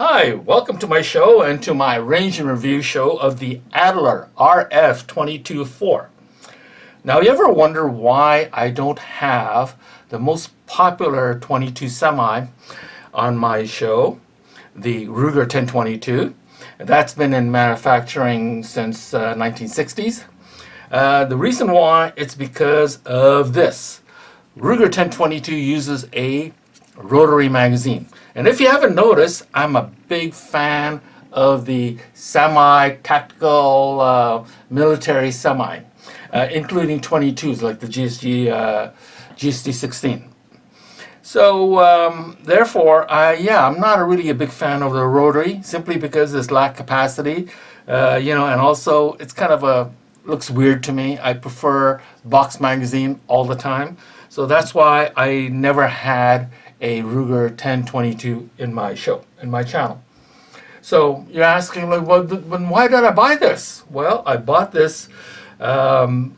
Hi, welcome to my show and to my range and review show of the Adler RF224. Now, you ever wonder why I don't have the most popular 22 semi on my show, the Ruger 1022? That's been in manufacturing since 1960s. The reason why, it's because of this. Ruger 1022 uses a rotary magazine. And if you haven't noticed, I'm a big fan of the semi-tactical military semi, including 22s like the GSD-16. So therefore, I'm not really a big fan of the rotary, simply because it's lack capacity, and also it's kind of looks weird to me. I prefer box magazine all the time. So that's why I never had a Ruger 1022 in my channel. So you're asking, like, well, why did I buy this? Well, I bought this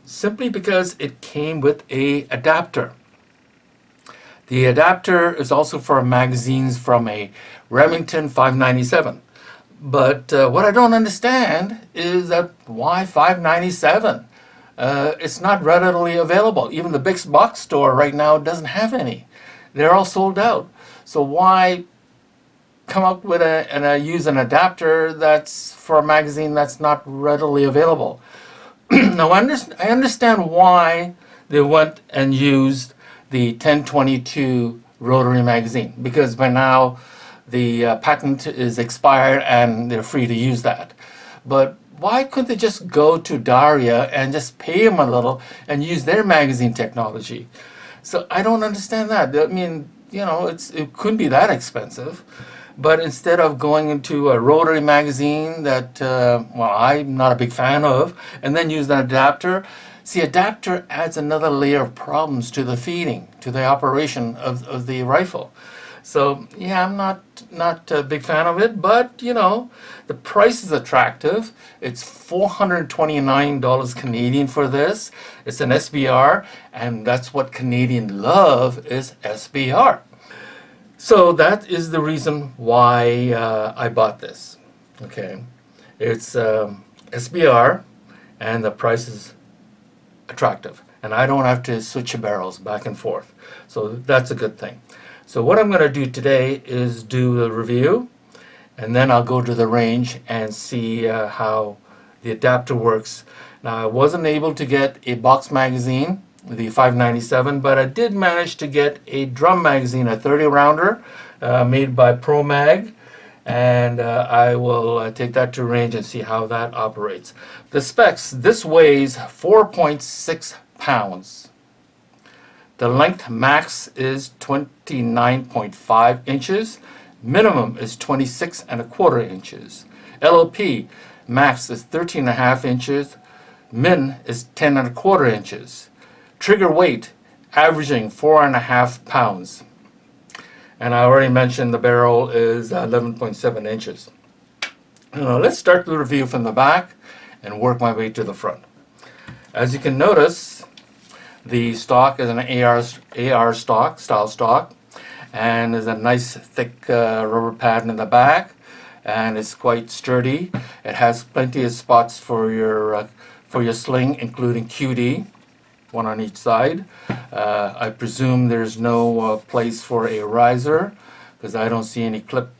simply because it came with a adapter. The adapter is also for magazines from a Remington 597. But what I don't understand is that why 597? It's not readily available. Even the big box store right now doesn't have any. They're all sold out. So why come up with use an adapter that's for a magazine that's not readily available? Now I understand why they went and used the 1022 rotary magazine, because by now the patent is expired and they're free to use that. But why couldn't they just go to Daria and just pay them a little and use their magazine technology? So I don't understand that. I mean, it couldn't be that expensive. But instead of going into a rotary magazine that, I'm not a big fan of, and then use an adapter, see, adapter adds another layer of problems to the feeding, to the operation of the rifle. So yeah, I'm not a big fan of it, but the price is attractive. It's $429 Canadian for this. It's an SBR, and that's what Canadian love, is SBR. So that is the reason why I bought this. Okay, it's SBR, and the price is attractive, and I don't have to switch barrels back and forth. So that's a good thing. So what I'm going to do today is do a review, and then I'll go to the range and see how the adapter works. Now, I wasn't able to get a box magazine, the 597, but I did manage to get a drum magazine, a 30 rounder made by ProMag, and I will take that to range and see how that operates. The specs: this weighs 4.6 pounds. The length max is 29.5 inches. Minimum is 26.25 inches. LLP max is 13.5 inches. Min is 10.25 inches. Trigger weight averaging 4.5 pounds. And I already mentioned the barrel is 11.7 inches. Now let's start the review from the back and work my way to the front. As you can notice, the stock is an AR style stock, and there's a nice thick rubber pad in the back, and it's quite sturdy. It has plenty of spots for your sling, including QD, one on each side. I presume there's no place for a riser, because I don't see any clip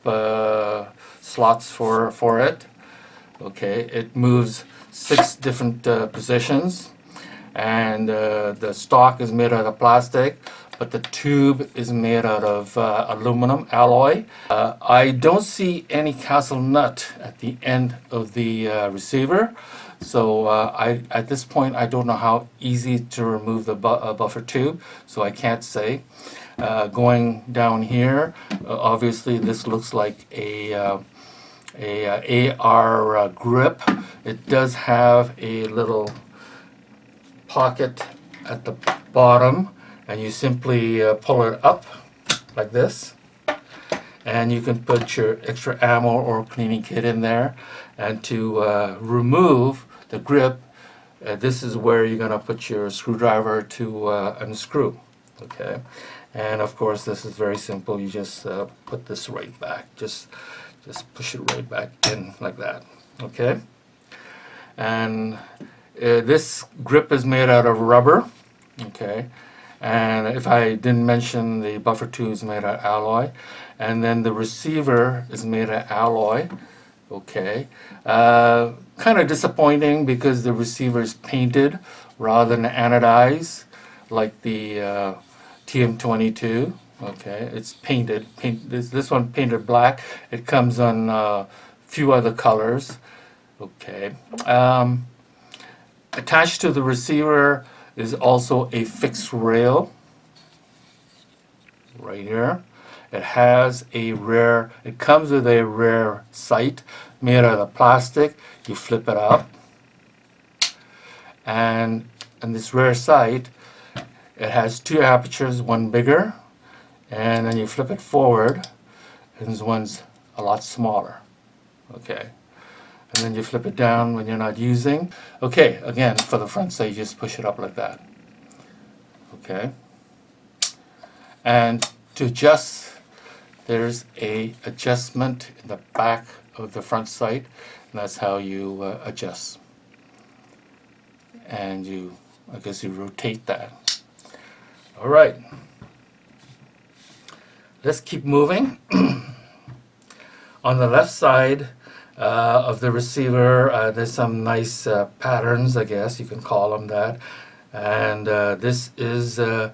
slots for it. Okay, it moves 6 different positions. And the stock is made out of plastic, but the tube is made out of aluminum alloy. I don't see any castle nut at the end of the receiver, so at this point I don't know how easy to remove the buffer tube, so I can't say. Going down here, obviously this looks like a AR grip. It does have a little pocket at the bottom, and you simply pull it up like this, and you can put your extra ammo or cleaning kit in there. And to remove the grip, this is where you're going to put your screwdriver to unscrew. Okay, and of course this is very simple. You just put this right back. Just Just push it right back in like that. Okay, and this grip is made out of rubber. Okay, and if I didn't mention, the buffer tube is made out of alloy, and then the receiver is made of alloy. Okay, kind of disappointing because the receiver is painted rather than anodized like the TM22. Okay, it's painted. This one painted black. It comes on a few other colors. Okay. Attached to the receiver is also a fixed rail right here. It has a rear. It comes with a rear sight made out of plastic. You flip it up, and this rear sight, it has two apertures, one bigger, and then you flip it forward, and this one's a lot smaller. Okay, and then you flip it down when you're not using. Okay, again, for the front side, you just push it up like that. Okay, and to adjust, there's a adjustment in the back of the front sight, and that's how you adjust. And you, I guess you rotate that. All right. Let's keep moving. On the left side of the receiver, there's some nice patterns, I guess you can call them that. And this is the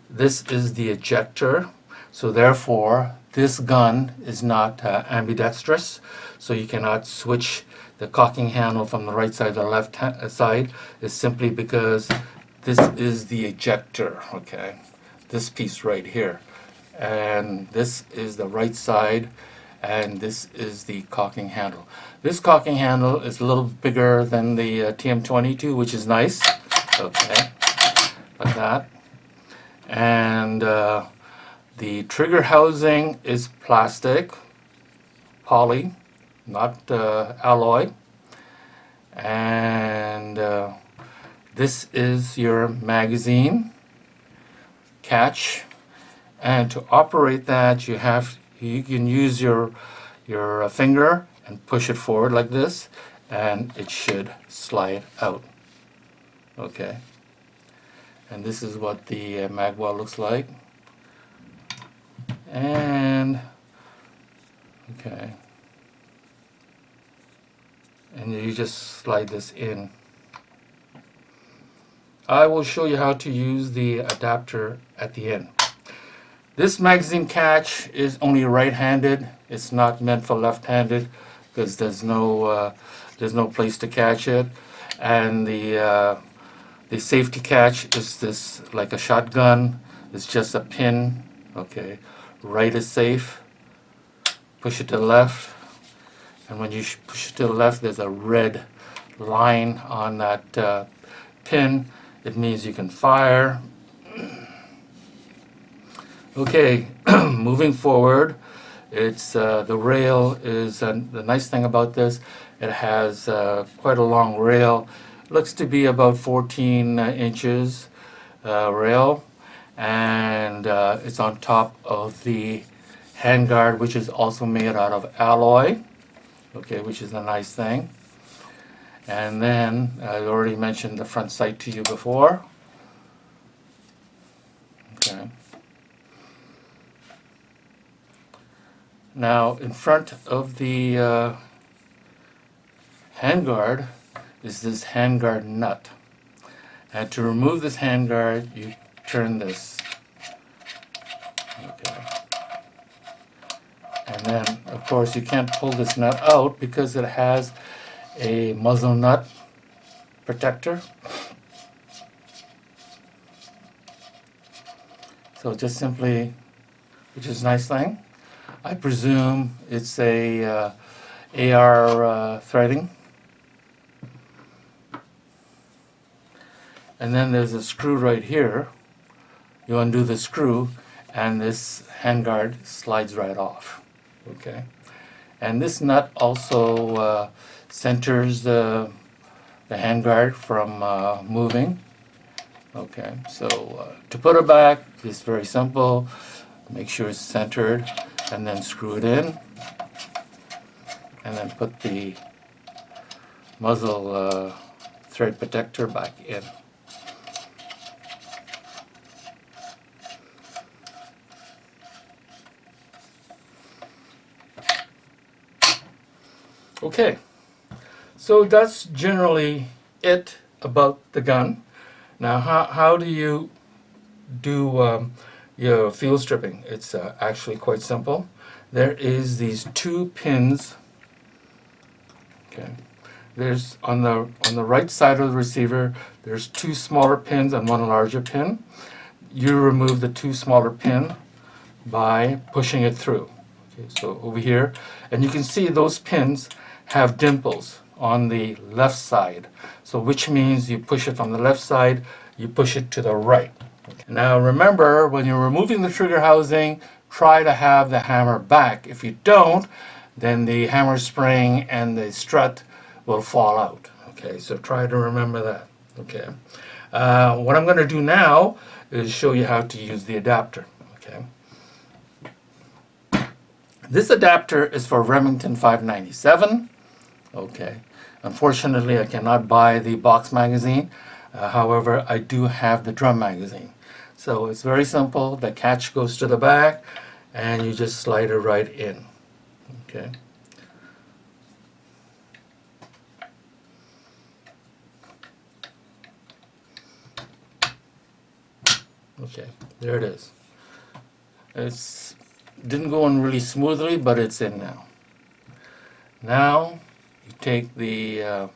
ejector. So therefore, this gun is not ambidextrous. So you cannot switch the cocking handle from the right side to the left side. It's simply because this is the ejector. Okay, this piece right here. And this is the right side, and this is the cocking handle. This cocking handle is a little bigger than the TM22, which is nice. Okay, like that. And the trigger housing is plastic, poly, not alloy. And this is your magazine catch. And to operate that, you can use your finger and push it forward like this, and it should slide out. Okay. And this is what the magwell looks like. And okay. And you just slide this in. I will show you how to use the adapter at the end. This magazine catch is only right-handed. It's not meant for left-handed because there's no place to catch it. And the safety catch is this, like a shotgun. It's just a pin. Okay, right is safe. Push it to the left, and when you push it to the left, there's a red line on that pin. It means you can fire. Okay, moving forward, it's the rail is the nice thing about this. It has quite a long rail. Looks to be about 14 inches rail, and it's on top of the handguard, which is also made out of alloy. Okay, which is a nice thing. And then I already mentioned the front sight to you before. Okay. Now, in front of the handguard is this handguard nut. And to remove this handguard, you turn this. Okay. And then, of course, you can't pull this nut out because it has a muzzle nut protector. So just simply, which is a nice thing. I presume it's a AR threading. And then there's a screw right here. You undo the screw, and this handguard slides right off. Okay. And this nut also centers the handguard from moving. Okay, so to put it back, it's very simple. Make sure it's centered, and then screw it in. and then put the muzzle thread protector back in. Okay, so that's generally it about the gun. Now, how do you do your fuel stripping? It's actually quite simple. There is these two pins. Okay, there's on the right side of the receiver. There's two smaller pins and one larger pin. You remove the two smaller pin by pushing it through. Okay, so over here, and you can see those pins have dimples on the left side. So which means you push it from the left side, you push it to the right. Okay. Now remember, when you're removing the trigger housing, try to have the hammer back. If you don't, then the hammer spring and the strut will fall out. Okay, so try to remember that. Okay. What I'm going to do now is show you how to use the adapter. Okay. This adapter is for Remington 597. Okay. Unfortunately, I cannot buy the box magazine. However, I do have the drum magazine. So it's very simple. The catch goes to the back, and you just slide it right in. Okay. Okay, there it is. It's didn't go in really smoothly, but it's in now. Now you take the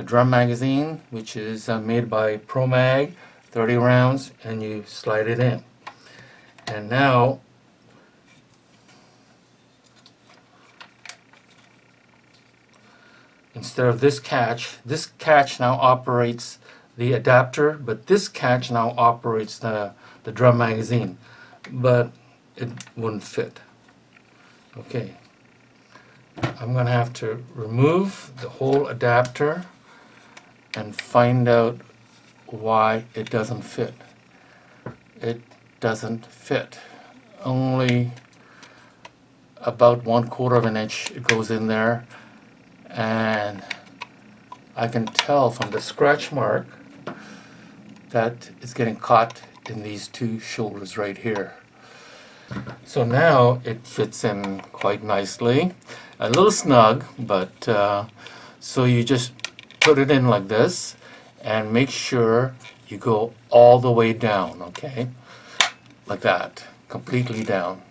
drum magazine, which is made by ProMag, 30 rounds, and you slide it in. And now instead of this catch now operates the adapter, but this catch now operates the drum magazine, but it wouldn't fit. Okay, I'm going to have to remove the whole adapter and find out why it doesn't fit. It doesn't fit. Only about 1/4 of an inch it goes in there, and I can tell from the scratch mark that it's getting caught in these two shoulders right here. So now it fits in quite nicely. A little snug, but so you just put it in like this and make sure you go all the way down, okay? Like that, completely down.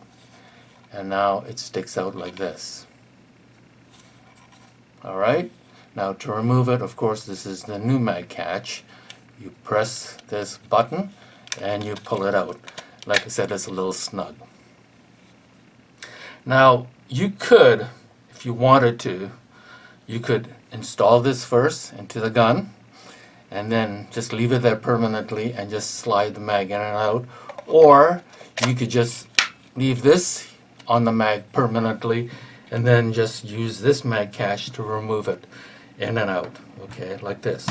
And now it sticks out like this. All right, now to remove it, of course, this is the new mag catch. You press this button and you pull it out. Like I said, it's a little snug. Now, you could, if you wanted to, you could install this first into the gun and then just leave it there permanently and just slide the mag in and out. Or you could just leave this on the mag permanently and then just use this mag catch to remove it in and out. Okay, like this.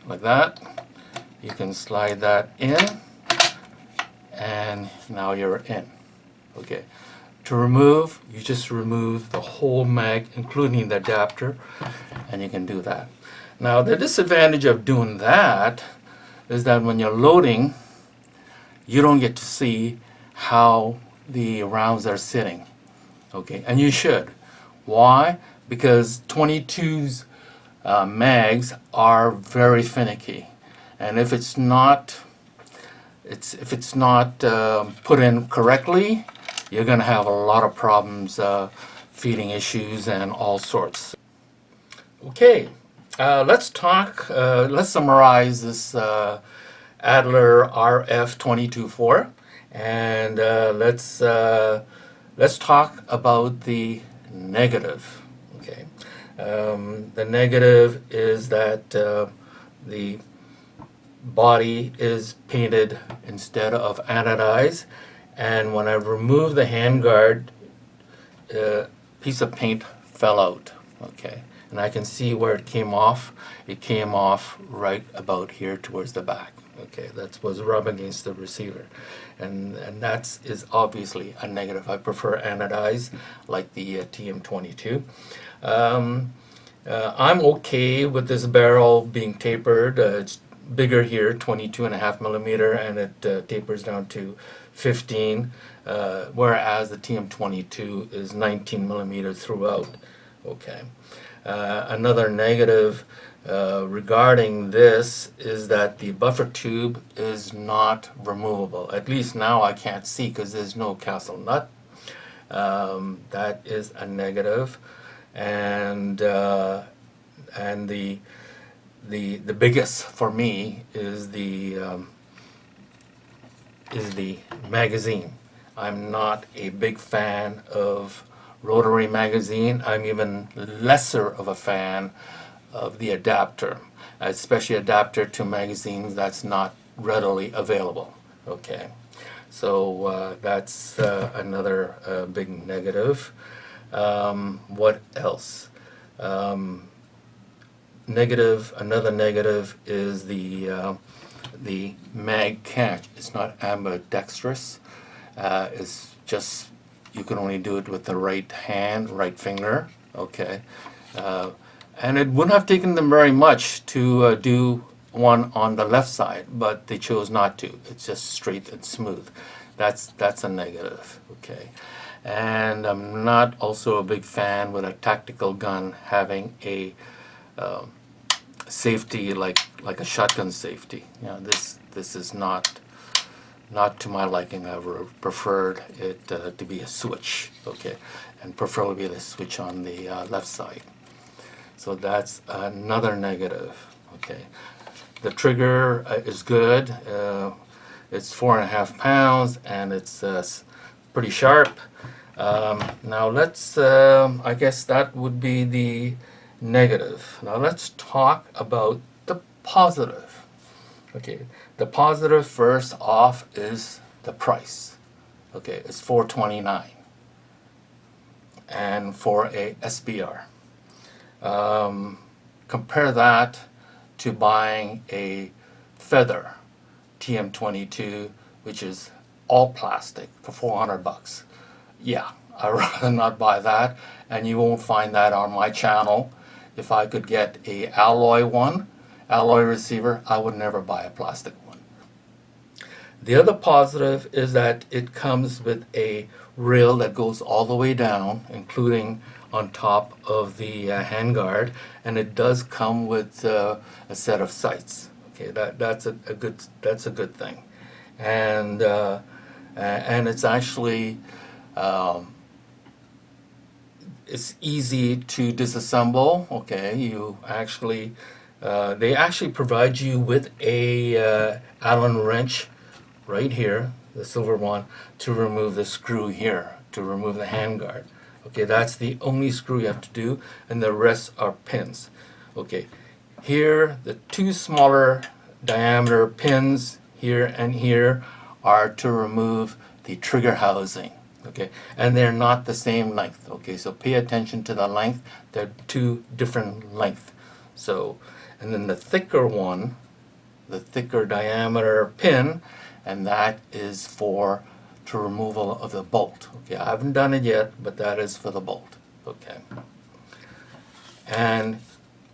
Like that. You can slide that in, and now you're in. Okay. To remove, you just remove the whole mag, including the adapter, and you can do that. Now, the disadvantage of doing that is that when you're loading, you don't get to see how the rounds are sitting. Okay, and you should. Why? Because 22's mags are very finicky, and if it's not put in correctly, you're going to have a lot of problems, feeding issues and all sorts. Okay, let's summarize this Adler RF-224, and let's talk about the negative. Okay, the negative is that the body is painted instead of anodized, and when I removed the handguard, a piece of paint fell out. Okay, and I can see where it came off. It came off right about here towards the back. Okay, that was rub against the receiver, and that is obviously a negative. I prefer anodized, like the TM22. I'm okay with this barrel being tapered. It's bigger here, 22.5 millimeter, and it tapers down to 15, whereas the TM22 is 19 millimeter throughout. Okay. Another negative regarding this is that the buffer tube is not removable. At least now I can't see because there's no castle nut. That is a negative. And the biggest for me is the magazine. I'm not a big fan of rotary magazine. I'm even lesser of a fan of the adapter, especially adapter to magazines that's not readily available. Okay, so that's another big negative. What else? Another negative is the mag catch. It's not ambidextrous. It's just, you can only do it with the right hand, right finger. Okay, and it wouldn't have taken them very much to do one on the left side, but they chose not to. It's just straight and smooth. That's a negative. Okay. And I'm not also a big fan with a tactical gun having a safety like a shotgun safety. You know, this is not to my liking. I would have preferred it to be a switch, okay, and preferably the switch on the left side. So that's another negative. Okay, the trigger is good. It's 4.5 pounds, and it's pretty sharp. Now let's, I guess that would be the negative. Now let's talk about the positive. Okay, the positive first off is the price. Okay, it's $429, and for a SBR. Compare that to buying a Feather TM22, which is all plastic, for 400 bucks. Yeah, I'd rather not buy that, and you won't find that on my channel. If I could get a alloy receiver, I would never buy a plastic one. The other positive is that it comes with a rail that goes all the way down, including on top of the handguard, and it does come with a set of sights. Okay, that's a good thing, and it's actually it's easy to disassemble. Okay, you actually they actually provide you with a Allen wrench right here, the silver one, to remove the screw here, to remove the handguard. Okay, that's the only screw you have to do, and the rest are pins. Okay, here the two smaller diameter pins here and here are to remove the trigger housing. Okay, and they're not the same length. Okay, so pay attention to the length. They're two different lengths. So, and then the thicker one, the thicker diameter pin, and that is for removal of the bolt. Okay, I haven't done it yet, but that is for the bolt. Okay, and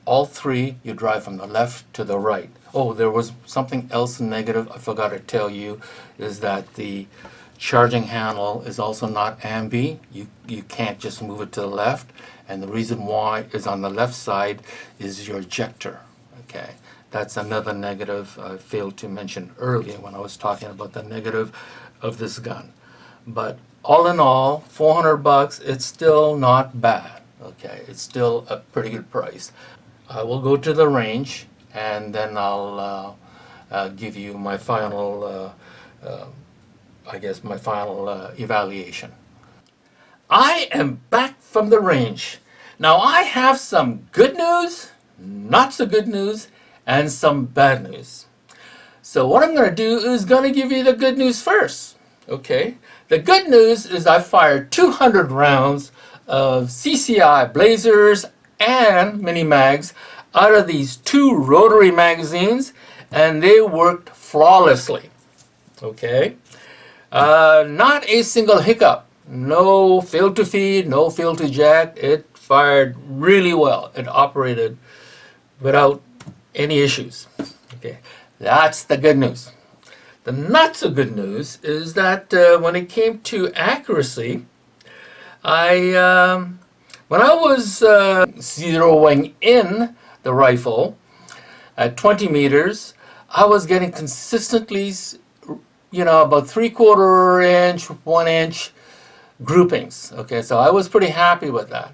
all three you drive from the left to the right. Oh, there was something else negative I forgot to tell you, is that the charging handle is also not ambi. You can't just move it to the left, and the reason why is on the left side is your ejector. Okay, that's another negative I failed to mention earlier when I was talking about the negative of this gun. But all in all, 400 bucks, it's still not bad. Okay, it's still a pretty good price. I will go to the range, and then I'll give you my final I guess my final evaluation. I am back from the range. Now I have some good news, not so good news, and some bad news. So what I'm going to do is going to give you the good news first. Okay, the good news is I fired 200 rounds of CCI Blazers and mini mags out of these two rotary magazines, and they worked flawlessly. Okay, not a single hiccup. No fail to feed, no fail to eject. It fired really well. It operated without any issues. Okay, that's the good news. The not so good news is that when it came to accuracy, when I was zeroing in the rifle at 20 meters, I was getting consistently, about 3/4 inch, 1 inch groupings. Okay, so I was pretty happy with that.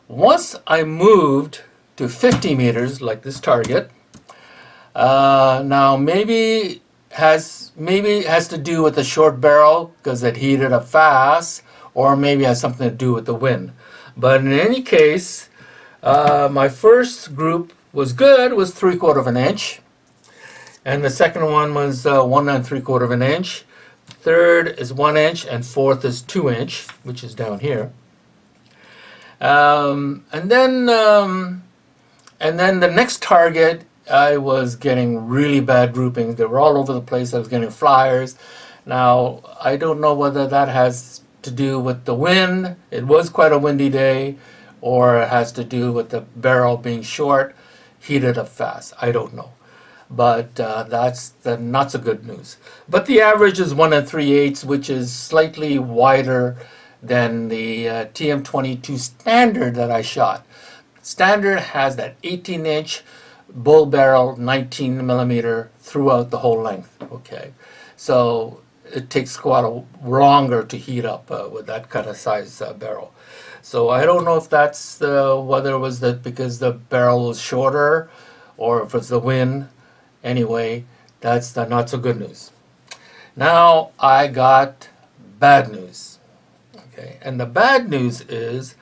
Once I moved to 50 meters, like this target, now maybe it has to do with the short barrel because it heated up fast, or maybe it has something to do with the wind. But in any case, my first group was good, was 3/4 of an inch, and the second one was 1 3/4 of an inch. Third is 1 inch, and fourth is 2 inch, which is down here. And then the next target, I was getting really bad groupings. They were all over the place. I was getting flyers. Now, I don't know whether that has to do with the wind. It was quite a windy day, or it has to do with the barrel being short, heated up fast. I don't know. But that's the not so good news. But the average is 1 3/8, which is slightly wider than the TM22 standard that I shot. Standard has that 18-inch bull barrel, 19 millimeter throughout the whole length. Okay, so it takes quite a longer to heat up with that kind of size barrel. So I don't know if that's whether it was that because the barrel was shorter, or if it's the wind. Anyway, that's the not so good news. Now I got bad news. Okay, and the bad news is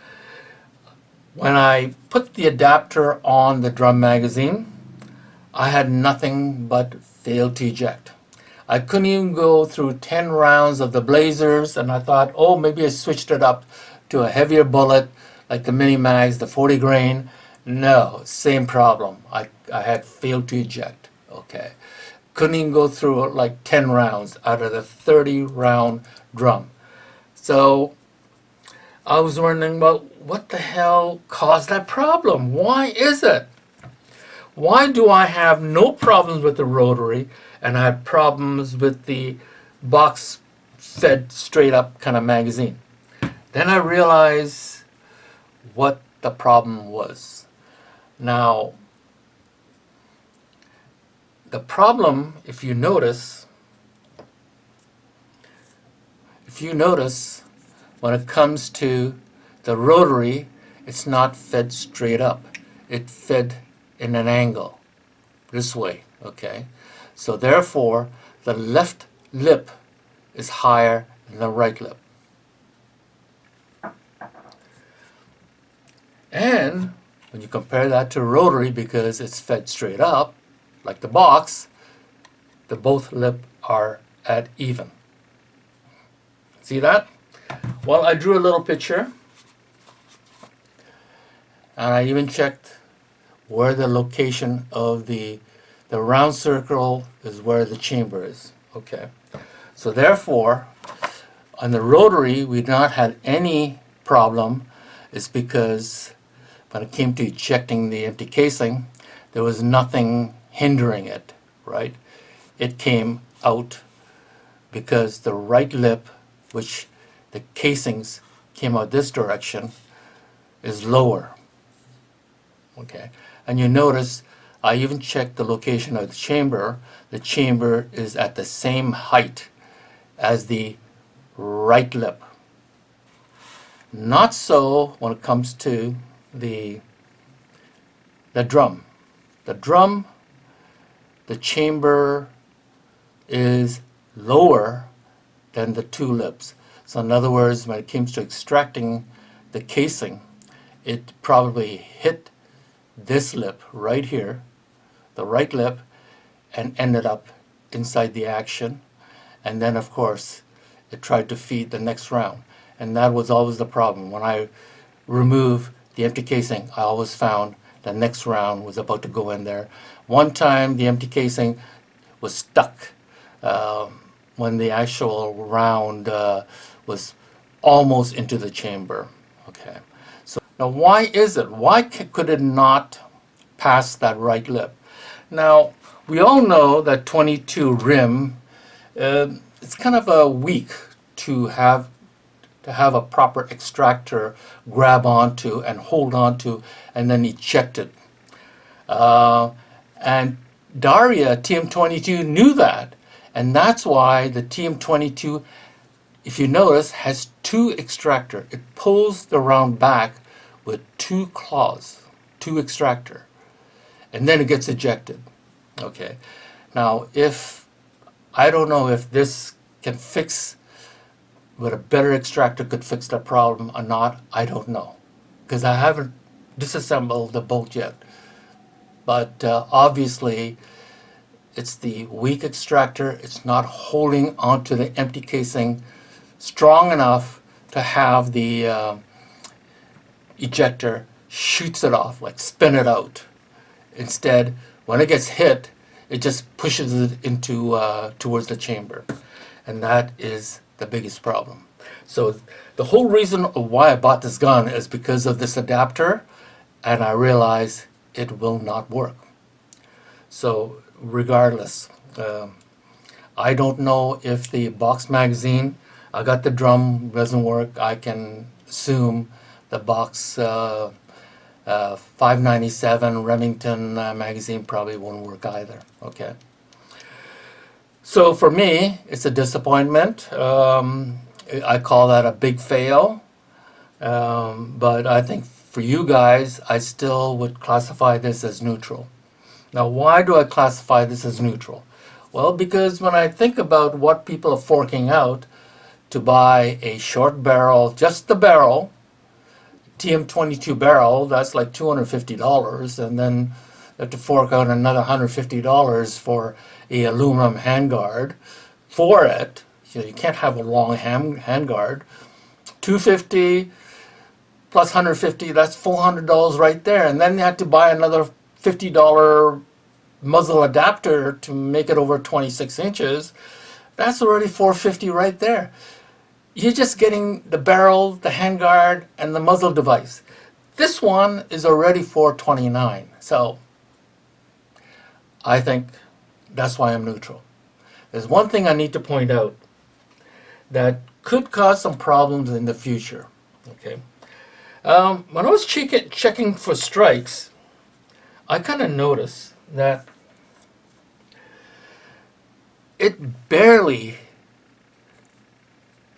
when I put the adapter on the drum magazine, I had nothing but fail to eject. I couldn't even go through 10 rounds of the blazers, and I thought, oh, maybe I switched it up to a heavier bullet like the mini mags, the 40 grain. No, same problem. I had failed to eject. Okay, couldn't even go through like 10 rounds out of the 30 round drum. So I was wondering, well, what the hell caused that problem? Why is it? Why do I have no problems with the rotary and I have problems with the box fed straight up kind of magazine? Then I realized what the problem was. Now, the problem, if you notice, when it comes to the rotary, it's not fed straight up. It fed in an angle, this way, okay? So therefore, the left lip is higher than the right lip. And when you compare that to rotary, because it's fed straight up, like the box, the both lip are at even. See that? Well, I drew a little picture, and I even checked where the location of the round circle is, where the chamber is. Okay, so therefore, on the rotary, we not had any problem. It's because when it came to ejecting the empty casing, there was nothing hindering it, right? It came out because the right lip, which the casings came out this direction, is lower. Okay, and you notice I even checked the location of the chamber. The chamber is at the same height as the right lip. Not so when it comes to the drum. The chamber is lower than the two lips. So in other words, when it comes to extracting the casing, it probably hit this lip right here, the right lip, and ended up inside the action. And then of course it tried to feed the next round. And that was always the problem. When I remove the empty casing, I always found the next round was about to go in there. One time the empty casing was stuck when the actual round was almost into the chamber. Okay, so now why is it? Why could it not pass that right lip? Now we all know that 22 rim, it's kind of weak to have a proper extractor grab onto and hold onto and then eject it. And Daria TM22 knew that, and that's why the TM22, if you notice, has two extractor. It pulls the round back with two claws, two extractor, and then it gets ejected. Okay, now I don't know if this can fix, but a better extractor could fix that problem or not, I don't know, because I haven't disassembled the bolt yet. But obviously, it's the weak extractor. It's not holding onto the empty casing strong enough to have the ejector shoots it off, like spin it out. Instead, when it gets hit, it just pushes it into towards the chamber, and that is the biggest problem. So the whole reason of why I bought this gun is because of this adapter, and I realized it will not work. So regardless, I don't know if the box magazine, I got the drum, doesn't work. I can assume the box 597 Remington magazine probably won't work either. Okay. So for me, it's a disappointment. I call that a big fail. But I think for you guys, I still would classify this as neutral. Now, why do I classify this as neutral? Well, because when I think about what people are forking out to buy a short barrel, just the barrel, TM22 barrel, that's like $250, and then they have to fork out another $150 for a aluminum handguard for it. You can't have a long handguard. $250 plus $150, that's $400 right there. And then you have to buy another $50 muzzle adapter to make it over 26 inches. That's already $450 right there. You're just getting the barrel, the handguard, and the muzzle device. This one is already $429. So I think that's why I'm neutral. There's one thing I need to point out that could cause some problems in the future. Okay. When I was checking for strikes, I kind of noticed that it barely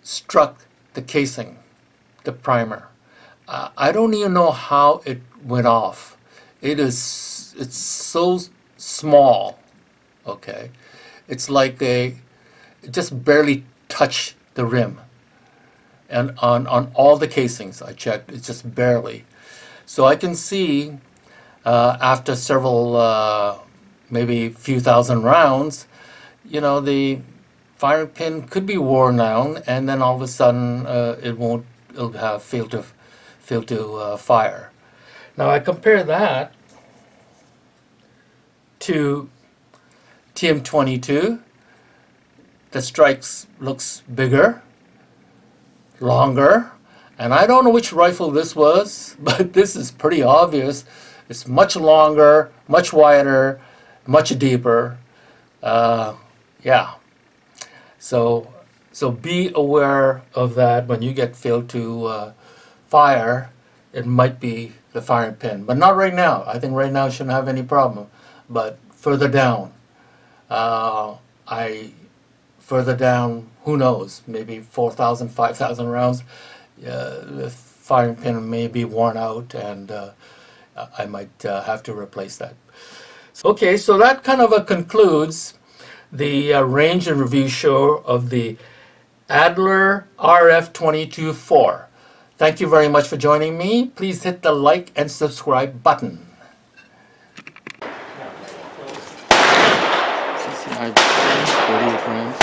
struck the casing, the primer. I don't even know how it went off. It's so small. Okay, it's like it just barely touched the rim. And on all the casings I checked, it's just barely. So I can see after several, maybe a few thousand rounds, the firing pin could be worn down, and then all of a sudden it'll have failed to fire. Now I compare that to TM22. The strikes looks bigger, longer, and I don't know which rifle this was, but this is pretty obvious. It's much longer, much wider, much deeper. Yeah. So be aware of that when you get failed to fire. It might be the firing pin, but not right now. I think right now it shouldn't have any problem. But further down, further down, who knows? Maybe 4,000, 5,000 rounds. The firing pin may be worn out, and I might have to replace that. Okay, so that kind of concludes the range and review show of the Adler RF224. Thank you very much for joining me. Please hit the like and subscribe button. CCI 48 grams.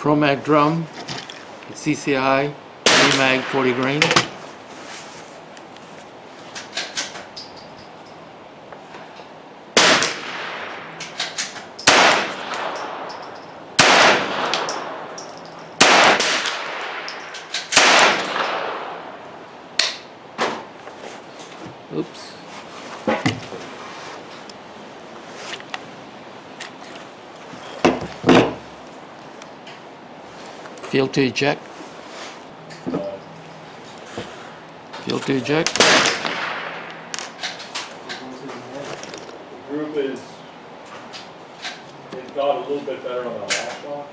Promag drum, CCI, Mag 40 grain. Oops. Field to eject. Field to eject. The group is, it got a little bit better on the last block.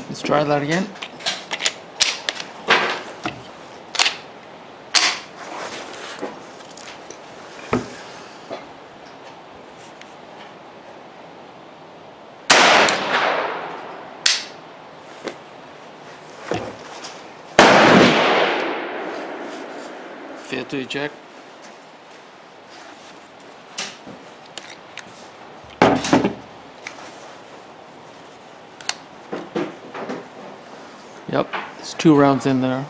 Let's try that again. Fail to eject. Yep, there's 2 rounds in there.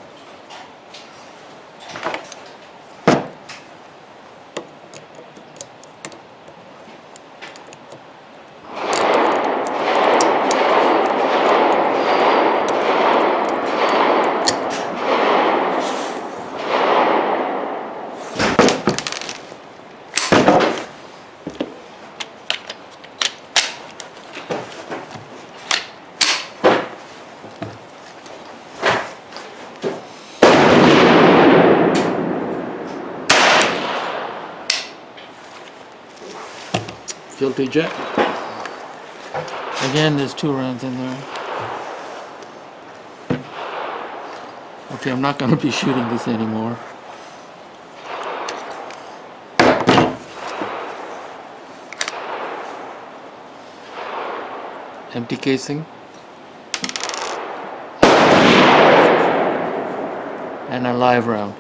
Field to eject. Again, there's 2 rounds in there. Okay, I'm not going to be shooting this anymore. Empty casing. And a live round.